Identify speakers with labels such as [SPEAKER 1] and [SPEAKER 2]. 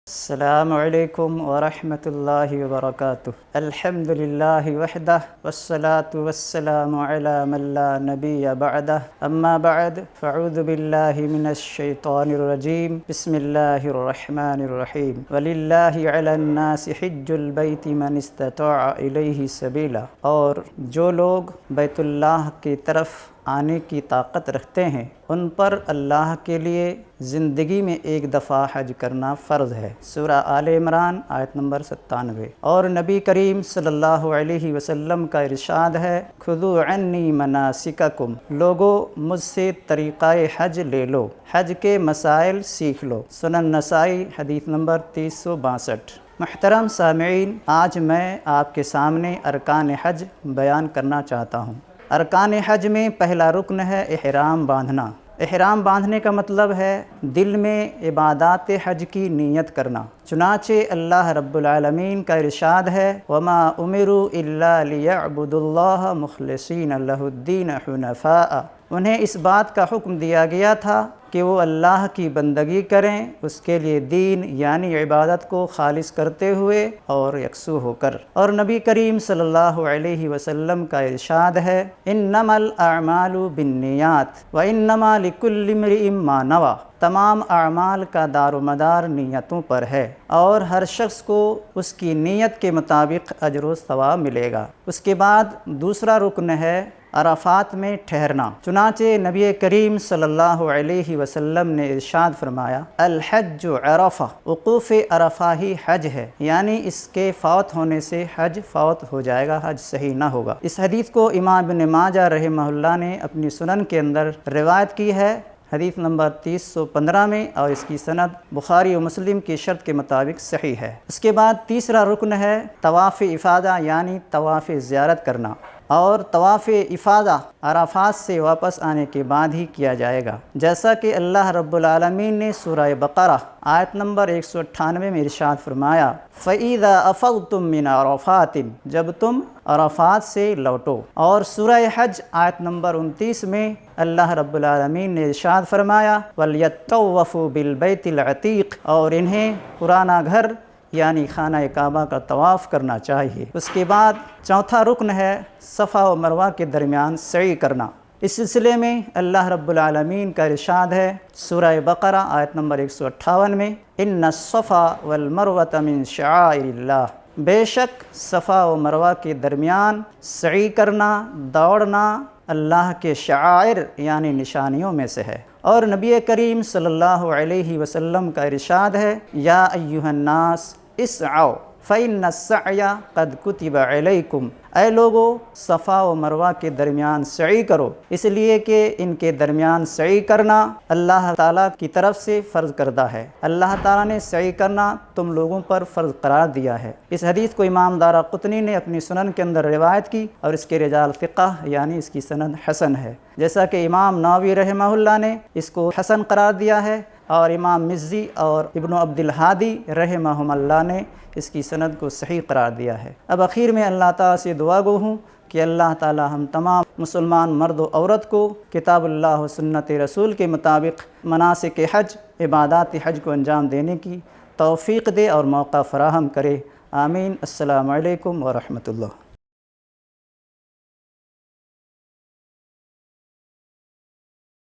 [SPEAKER 1] السلام علیکم ورحمۃ اللہ وبرکاتہ۔ الحمد للہ وحدہ والصلاة والسلام علی من لا نبی بعدہ، اما بعد فاعوذ باللہ من الشیطان الرجیم، بسم اللہ الرحمن الرحیم۔ وللہ علی الناس حج البیت من استطاع الیہ سبیلا، اور جو لوگ بیت اللہ کی طرف آنے کی طاقت رکھتے ہیں ان پر اللہ کے لیے زندگی میں ایک دفعہ حج کرنا فرض ہے۔ سورہ آل عمران آیت نمبر 97۔ اور نبی کریم صلی اللہ علیہ وسلم کا ارشاد ہے، خذوا عنی مناسککم، لوگو مجھ سے طریقہ حج لے لو، حج کے مسائل سیکھ لو۔ سنن نسائی حدیث نمبر 3062۔ محترم سامعین، آج میں آپ کے سامنے ارکان حج بیان کرنا چاہتا ہوں۔ ارکان حج میں پہلا رکن ہے احرام باندھنا۔ احرام باندھنے کا مطلب ہے دل میں عبادات حج کی نیت کرنا۔ چنانچہ اللہ رب العالمین کا ارشاد ہے، وَمَا أُمِرُوا إِلَّا لِيَعْبُدُوا اللَّهَ مُخْلِصِينَ لَهُ الدِّينَ حُنَفَاءَ۔ انہیں اس بات کا حکم دیا گیا تھا کہ وہ اللہ کی بندگی کریں، اس کے لیے دین یعنی عبادت کو خالص کرتے ہوئے اور یکسو ہو کر۔ اور نبی کریم صلی اللہ علیہ وسلم کا ارشاد ہے، انما الاعمال بالنیات وانما لکل امرئ ما نوی، تمام اعمال کا دار و مدار نیتوں پر ہے اور ہر شخص کو اس کی نیت کے مطابق اجر و ثواب ملے گا۔ اس کے بعد دوسرا رکن ہے عرفات میں ٹھہرنا۔ چنانچہ نبی کریم صلی اللہ علیہ وسلم نے ارشاد فرمایا، الحج عرفہ، وقوف عرفہ ہی حج ہے، یعنی اس کے فوت ہونے سے حج فوت ہو جائے گا، حج صحیح نہ ہوگا۔ اس حدیث کو امام ابن ماجہ رحمہ اللہ نے اپنی سنن کے اندر روایت کی ہے، حدیث نمبر 3015 میں، اور اس کی سند بخاری و مسلم کی شرط کے مطابق صحیح ہے۔ اس کے بعد تیسرا رکن ہے طواف افاضہ، یعنی طواف زیارت کرنا، اور طواف افاضہ عرفات سے واپس آنے کے بعد ہی کیا جائے گا، جیسا کہ اللہ رب العالمین نے سورہ بقرہ آیت نمبر 198 میں ارشاد فرمایا، فَإِذَا أَفَضْتُم مِّنْ عَرَفَاتٍ، جب تم عرفات سے لوٹو۔ اور سورہ حج آیت نمبر 29 میں اللہ رب العالمین نے ارشاد فرمایا، وَلْيَطَّوَّفُوا بِالْبَيْتِ الْعَتِيقِ، اور انہیں پرانا گھر یعنی خانہ کعبہ کا طواف کرنا چاہیے۔ اس کے بعد چوتھا رکن ہے صفا و مروہ کے درمیان سعی کرنا۔ اس سلسلے میں اللہ رب العالمین کا ارشاد ہے سورہ بقرہ آیت نمبر 158 میں، ان الصفا والمروۃ من شعائر اللہ، بے شک صفا و مروہ کے درمیان سعی کرنا، دوڑنا اللہ کے شعائر یعنی نشانیوں میں سے ہے۔ اور نبی کریم صلی اللہ علیہ وسلم کا ارشاد ہے، یا ایھا الناس اسعوا فإن السعی قد کتب علیکم، اے لوگو صفا و مروہ کے درمیان سعی کرو، اس لیے کہ ان کے درمیان سعی کرنا اللہ تعالیٰ کی طرف سے فرض کردہ ہے۔ اللہ تعالیٰ نے سعی کرنا تم لوگوں پر فرض قرار دیا ہے۔ اس حدیث کو امام دارقطنی نے اپنی سنن کے اندر روایت کی، اور اس کے رجال ثقہ یعنی اس کی سند حسن ہے، جیسا کہ امام نووی رحمہ اللہ نے اس کو حسن قرار دیا ہے، اور امام مزی اور ابن عبد الہادی رحمہم اللہ نے اس کی سند کو صحیح قرار دیا ہے۔ اب اخیر میں اللہ تعالیٰ سے دعا گو ہوں کہ اللہ تعالیٰ ہم تمام مسلمان مرد و عورت کو کتاب اللہ و سنت رسول کے مطابق مناسک حج، عبادات حج کو انجام دینے کی توفیق دے اور موقع فراہم کرے، آمین۔ السلام علیکم ورحمۃ اللہ۔